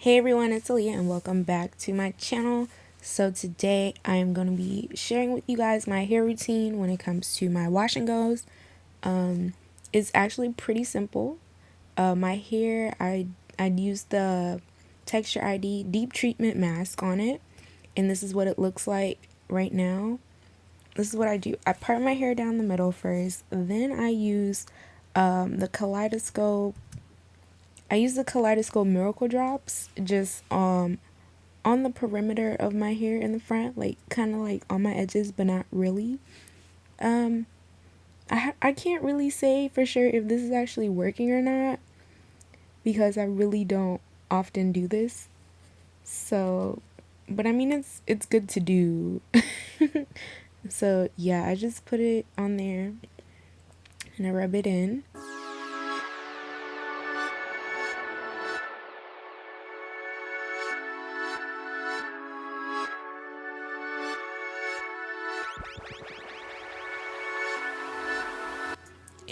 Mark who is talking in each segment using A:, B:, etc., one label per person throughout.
A: Hey everyone, it's Aaliyah and welcome back to my channel. So today I am going to be sharing with you guys my hair routine when it comes to my wash and goes. It's actually pretty simple. My hair, I'd use the Texture I.D deep treatment mask on it, and this is what it looks like right now. This is what I do. I part my hair down the middle first, then I use the kaleidoscope. I use the kaleidoscope miracle drops just on the perimeter of my hair in the front, like kind of like on my edges, but not really. I can't really say for sure if this is actually working or not because I really don't often do this. So, but I mean it's good to do. So yeah, I just put it on there and I rub it in.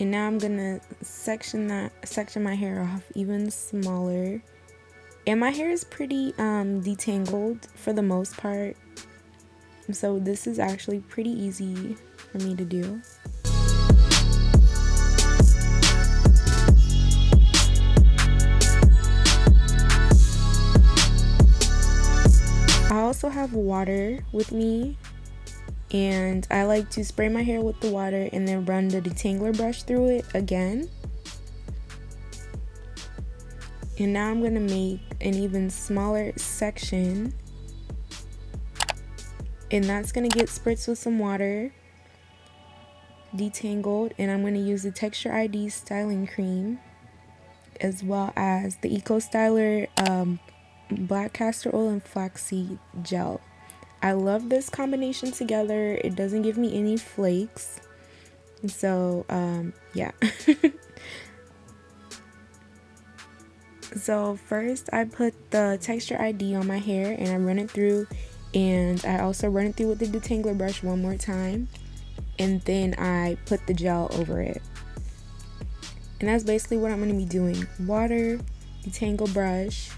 A: And now I'm gonna section my hair off even smaller. And my hair is pretty detangled for the most part. So this is actually pretty easy for me to do. I also have water with me, and I like to spray my hair with the water and then run the detangler brush through it again. And now I'm going to make an even smaller section, and that's going to get spritzed with some water, detangled, and I'm going to use the Texture I.D styling cream as well as the Eco Styler black castor oil and flaxseed gel. I love this combination together. It doesn't give me any flakes. So yeah. So first I put the Texture I.D on my hair and I run it through, and I also run it through with the detangler brush one more time, and then I put the gel over it. And that's basically what I'm going to be doing. Water, detangle brush,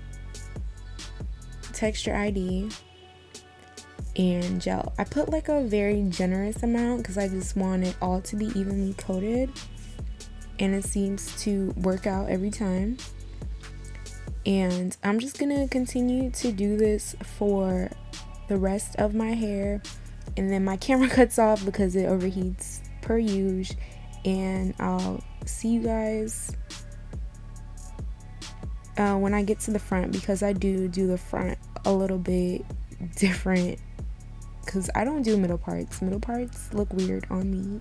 A: Texture I.D, and gel. I put like a very generous amount because I just want it all to be evenly coated, and it seems to work out every time. And I'm just gonna continue to do this for the rest of my hair, and then my camera cuts off because it overheats per usual, and I'll see you guys when I get to the front, because I do the front a little bit different because I don't do middle parts. Middle parts look weird on me.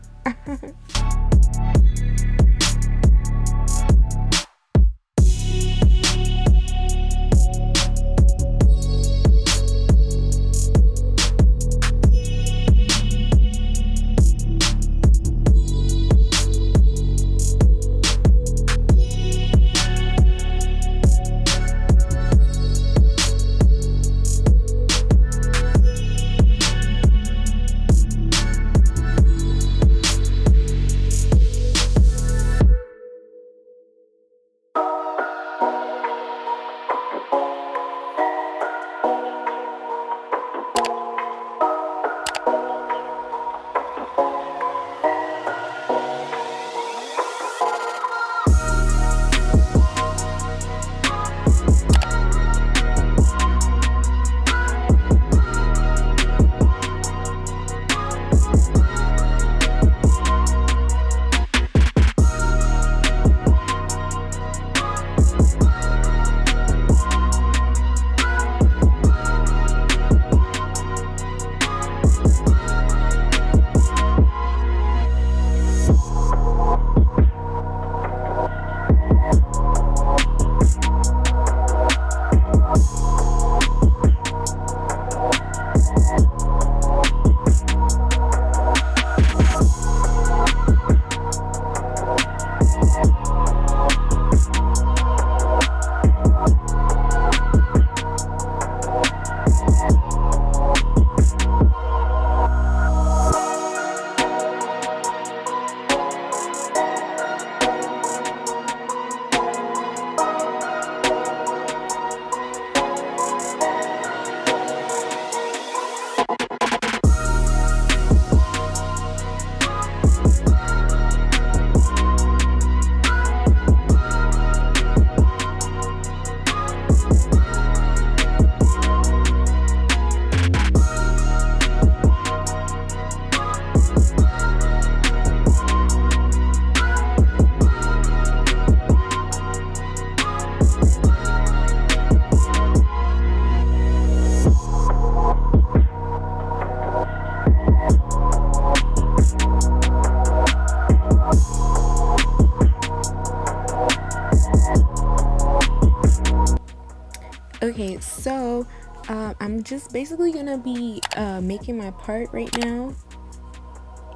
A: So I'm just basically gonna be making my part right now,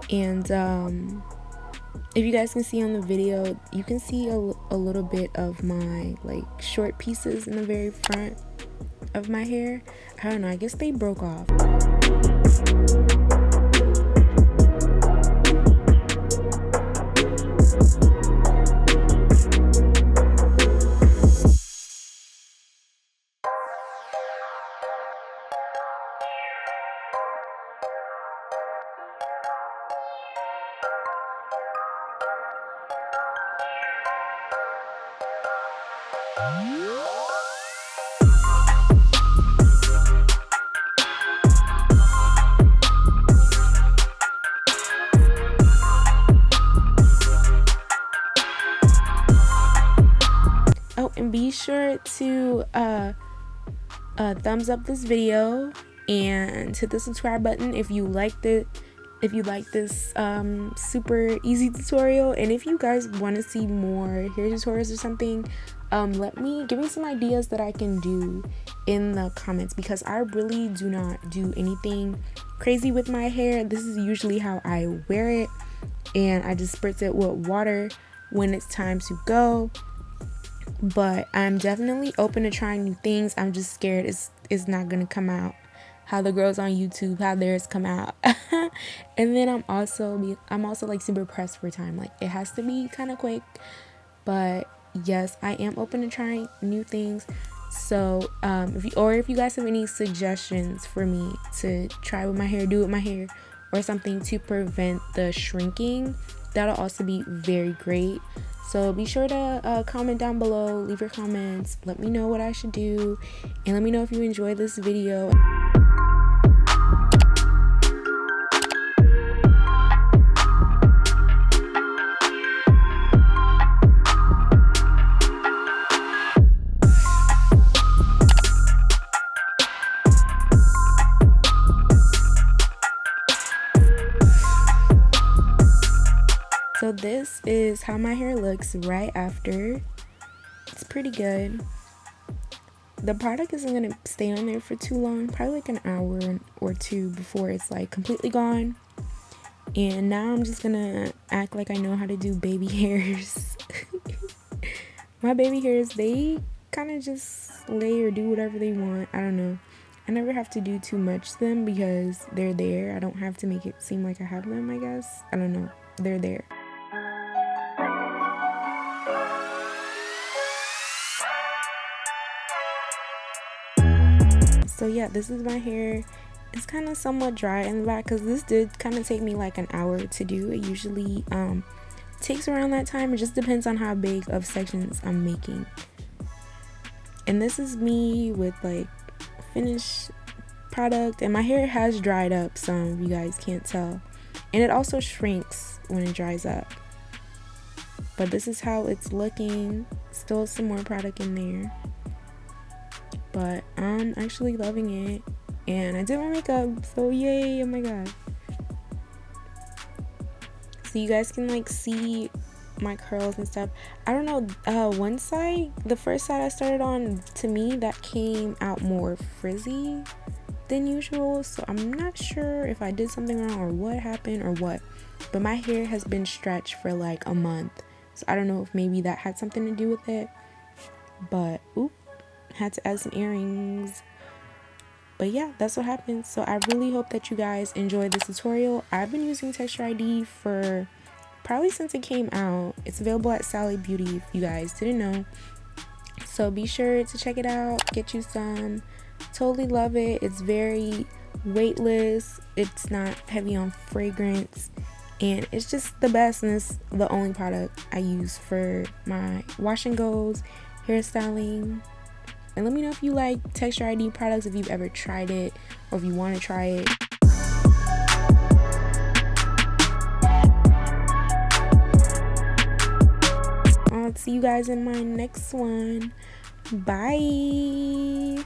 A: and if you guys can see on the video, you can see a little bit of my like short pieces in the very front of my hair. I don't know, I guess they broke off. Oh, and be sure to thumbs up this video and hit the subscribe button if you liked it. If you like this super easy tutorial, and if you guys want to see more hair tutorials or something, give me some ideas that I can do in the comments, because I really do not do anything crazy with my hair. This is usually how I wear it, and I just spritz it with water when it's time to go. But I'm definitely open to trying new things. I'm just scared it's not gonna come out how the girls on YouTube, how theirs come out. And then I'm also like super pressed for time. Like, it has to be kind of quick. But yes, I am open to trying new things. So if you guys have any suggestions for me to try with my hair, do with my hair, or something to prevent the shrinking, that'll also be very great. So be sure to comment down below, leave your comments, let me know what I should do, and let me know if you enjoyed this video. So this is how my hair looks right after. It's pretty good. The product isn't gonna stay on there for too long, probably like an hour or two before it's like completely gone. And now I'm just gonna act like I know how to do baby hairs. My baby hairs, they kind of just lay or do whatever they want. I don't know. I never have to do too much to them because they're there. I don't have to make it seem like I have them, I guess. I don't know. They're there. So yeah, this is my hair. It's kind of somewhat dry in the back because this did kind of take me like an hour to do. It usually takes around that time. It just depends on how big of sections I'm making. And this is me with like finished product, and my hair has dried up some, you guys can't tell, and it also shrinks when it dries up. But this is how it's looking. Still some more product in there, but I'm actually loving it. And I did my makeup, so yay. Oh my god. So you guys can like see my curls and stuff. I don't know, one side, the first side I started on, to me that came out more frizzy than usual, so I'm not sure if I did something wrong or what happened or what, but my hair has been stretched for like a month, so I don't know if maybe that had something to do with it. But oop, had to add some earrings. But yeah, that's what happened. So I really hope that you guys enjoyed this tutorial. I've been using Texture I.D for probably since it came out. It's available at Sally Beauty if you guys didn't know. So be sure to check it out, get you some. Totally love it. It's very weightless. It's not heavy on fragrance. And it's just the best, and it's the only product I use for my wash and goes, hairstyling. And let me know if you like Texture I.D products, if you've ever tried it, or if you want to try it. I'll see you guys in my next one. Bye.